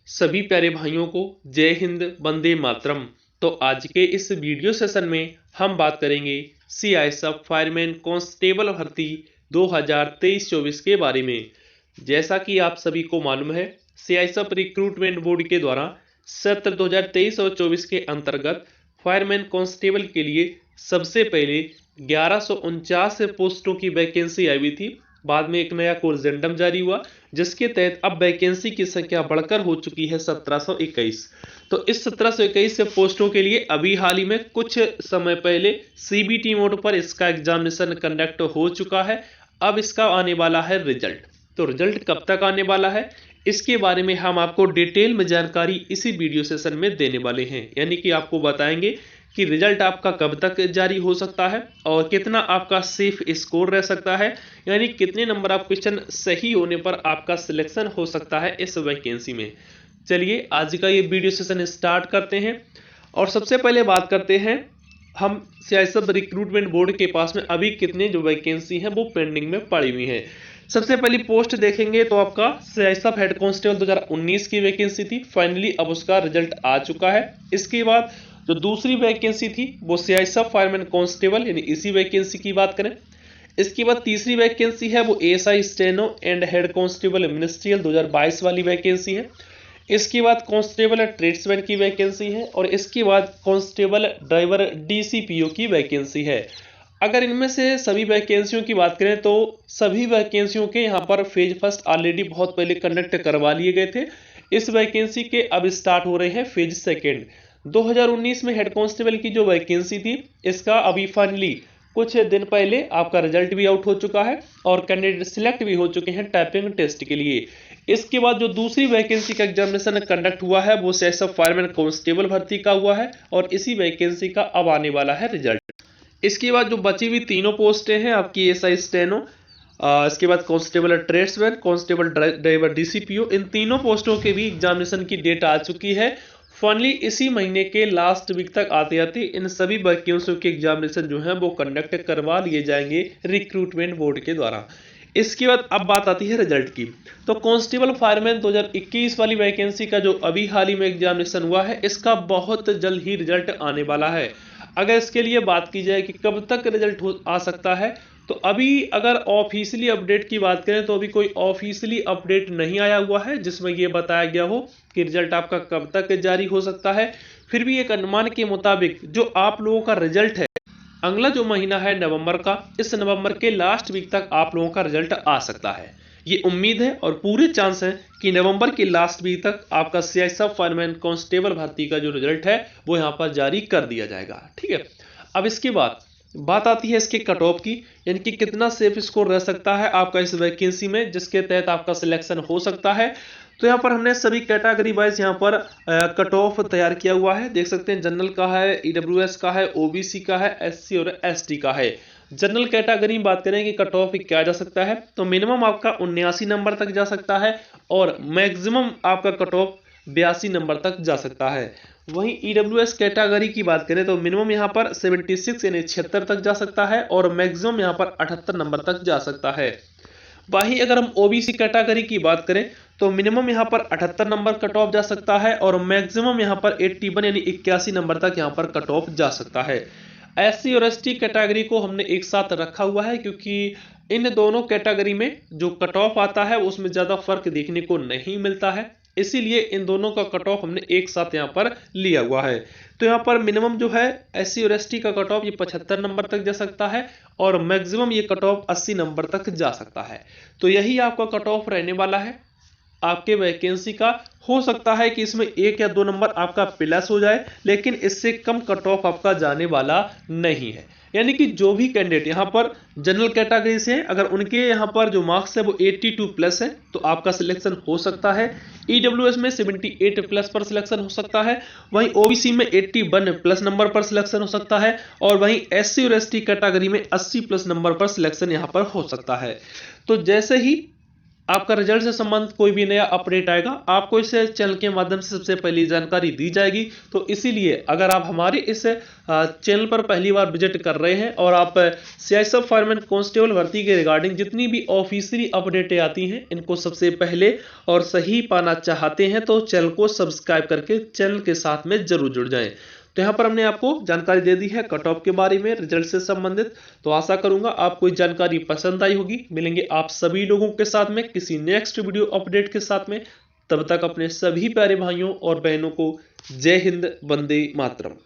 सभी प्यारे भाइयों को जय हिंद, वंदे मातरम। तो आज के इस वीडियो सेशन में हम बात करेंगे सीआईएसएफ फायरमैन कांस्टेबल भर्ती 2023-24 के बारे में। जैसा कि आप सभी को मालूम है, सीआईएसएफ रिक्रूटमेंट बोर्ड के द्वारा सत्र 2023 और 24 के अंतर्गत फायरमैन कांस्टेबल के लिए सबसे पहले 1149 पोस्टों की वैकेंसी आई हुई थी। बाद में एक नया कोर्सेंडम जारी हुआ, जिसके तहत अब वैकेंसी की संख्या बढ़कर हो चुकी है 1721। तो इस 1721 पोस्टों के लिए अभी हाल ही में कुछ समय पहले सीबीटी मोड पर इसका एग्जामिनेशन कंडक्ट हो चुका है। अब इसका आने वाला है रिजल्ट। तो रिजल्ट कब तक आने वाला है, इसके बारे में हम आपको डिटेल में जानकारी इसी वीडियो सेशन में देने वाले हैं। यानी कि आपको बताएंगे कि रिजल्ट आपका कब तक जारी हो सकता है और कितना आपका सेफ स्कोर रह सकता है, यानी कितने नंबर ऑफ क्वेश्चन सही होने पर आपका सिलेक्शन हो सकता है इस वैकेंसी में। चलिए आज का ये वीडियो सेशन स्टार्ट करते हैं और सबसे पहले बात करते हैं हम सीआईएसएफ रिक्रूटमेंट बोर्ड के पास में अभी कितने जो वैकेंसी हैं वो पेंडिंग में पड़ी हुई हैं। सबसे पहली पोस्ट देखेंगे तो आपका सीआईएसएफ हेड कांस्टेबल 2019 की वैकेंसी थी, फाइनली अब उसका रिजल्ट आ चुका है। इसके बाद जो दूसरी वैकेंसी थी वो सीआईएसएफ फायरमैन कांस्टेबल यानी इसी वैकेंसी की बात करें। इसके बाद तीसरी वैकेंसी है वो ASI steno and head constable ministerial 2022 वाली वैकेंसी है। इसके बाद कांस्टेबल ट्रेड्समैन की वैकेंसी है और इसके बाद कांस्टेबल ड्राइवर डीसीपीओ की वैकेंसी है। अगर इनमें से सभी वैकेंसियों की बात करें तो सभी वैकेंसियों के यहाँ पर फेज फर्स्ट ऑलरेडी बहुत पहले कंडक्ट करवा लिए गए थे। इस वैकेंसी के अब स्टार्ट हो रहे हैं फेज सेकेंड। 2019 में हेड कांस्टेबल की जो वैकेंसी थी इसका अभी फाइनली कुछ दिन पहले आपका रिजल्ट भी आउट हो चुका है और कैंडिडेट सिलेक्ट भी हो चुके हैं टाइपिंग टेस्ट के लिए। इसके बाद जो दूसरी वैकेंसी का एग्जामिनेशन कंडक्ट हुआ है वो सीआईएसएफ फायरमैन कांस्टेबल भर्ती का हुआ है और इसी वैकेंसी का अब आने वाला है रिजल्ट। इसके बाद जो बची हुई तीनों पोस्टें हैं आपकी एएसआई स्टेनो, इसके बाद constable tradesman, constable driver DCPO, इन तीनों पोस्टों के भी एग्जामिनेशन की डेट आ चुकी है। फाइनली इसी महीने के लास्ट वीक तक आते आते इन सभी वैकेंसियों के एग्जामिनेशन जो है वो कंडक्ट करवा लिए जाएंगे रिक्रूटमेंट बोर्ड के द्वारा। इसके बाद अब बात आती है रिजल्ट की। तो कांस्टेबल फायरमैन 2021 वाली वैकेंसी का जो अभी हाल ही में एग्जामिनेशन हुआ है इसका बहुत जल्द ही रिजल्ट आने वाला है। अगर इसके लिए बात की जाए कि कब तक रिजल्ट आ सकता है, तो अभी अगर ऑफिशियली अपडेट की बात करें तो अभी कोई ऑफिशियली अपडेट नहीं आया हुआ है जिसमें यह बताया गया हो कि रिजल्ट आपका कब तक जारी हो सकता है। फिर भी एक अनुमान के मुताबिक जो आप लोगों का रिजल्ट है अगला जो महीना है नवंबर का, इस नवंबर के लास्ट वीक तक आप लोगों का रिजल्ट आ सकता है। ये उम्मीद है और पूरे चांस है कि नवंबर के लास्ट वीक तक आपका सीआईएसएफ फायरमैन कांस्टेबल भर्ती का जो रिजल्ट है वो यहाँ पर जारी कर दिया जाएगा। ठीक है, अब इसके बाद बात आती है इसके कट ऑफ की, यानी कि कितना सेफ स्कोर रह सकता है आपका इस वैकेंसी में जिसके तहत आपका सिलेक्शन हो सकता है। तो यहाँ पर हमने सभी कैटेगरी वाइज यहाँ पर कट ऑफ तैयार किया हुआ है। देख सकते हैं जनरल का है, ईडब्ल्यूएस का है, ओबीसी का है, एससी और एसटी का है। जनरल कैटेगरी में बात करें कि कट ऑफ क्या जा सकता है, तो मिनिमम आपका 79 नंबर तक जा सकता है और मैक्सिमम आपका कट ऑफ 82 नंबर तक जा सकता है। वहीं ईडब्ल्यूएस कैटेगरी की बात करें तो मिनिमम यहाँ पर 76 यानी 76 तक जा सकता है और मैक्सिमम यहाँ पर 78 नंबर तक जा सकता है। वहीं अगर हम ओबीसी कैटेगरी की बात करें तो मिनिमम यहाँ पर 78 नंबर कट ऑफ जा सकता है और मैक्सिमम यहाँ पर 81 यानी 81 नंबर तक यहाँ पर कट ऑफ जा सकता है। एससी और एसटी कैटेगरी को हमने एक साथ रखा हुआ है क्योंकि इन दोनों कैटेगरी में जो कट ऑफ आता है उसमें ज़्यादा फर्क देखने को नहीं मिलता है, इसीलिए इन दोनों का कट ऑफ हमने एक साथ यहाँ पर लिया हुआ है। तो यहाँ पर मिनिमम जो है एससी और एसटी का कट ऑफ ये 75 नंबर तक जा सकता है और मैक्सिमम ये कट ऑफ 80 नंबर तक जा सकता है। तो यही आपका कट ऑफ रहने वाला है आपके वैकेंसी का। हो सकता है कि इसमें 1 या 2 नंबर आपका प्लस हो जाए, लेकिन इससे कम कट ऑफ आपका जाने वाला नहीं है। यानी कि जो भी कैंडिडेट यहाँ पर जनरल कैटेगरी से हैं, अगर उनके यहाँ पर जो मार्क्स है वो 82 प्लस है तो आपका सिलेक्शन हो सकता है। ईडब्ल्यूएस में 78 प्लस पर सिलेक्शन हो सकता है, वहीं ओबीसी में 81 प्लस नंबर पर सिलेक्शन हो सकता है और वहीं एससी और एसटी कैटेगरी में 80 प्लस नंबर पर सिलेक्शन यहाँ पर हो सकता है। तो जैसे ही आपका रिजल्ट से संबंधित कोई भी नया अपडेट आएगा आपको इस चैनल के माध्यम से सबसे पहली जानकारी दी जाएगी। तो इसीलिए अगर आप हमारे इस चैनल पर पहली बार विजिट कर रहे हैं और आप सीआईएसएफ फायरमैन कांस्टेबल भर्ती के रिगार्डिंग जितनी भी ऑफिशियली अपडेटें आती हैं इनको सबसे पहले और सही पाना चाहते हैं तो चैनल को सब्सक्राइब करके चैनल के साथ में जरूर जुड़ जाएं। तो यहाँ पर हमने आपको जानकारी दे दी है कट ऑफ के बारे में, रिजल्ट से संबंधित। तो आशा करूंगा आपको ये जानकारी पसंद आई होगी। मिलेंगे आप सभी लोगों के साथ में किसी नेक्स्ट वीडियो अपडेट के साथ में। तब तक अपने सभी प्यारे भाइयों और बहनों को जय हिंद, वंदे मातरम।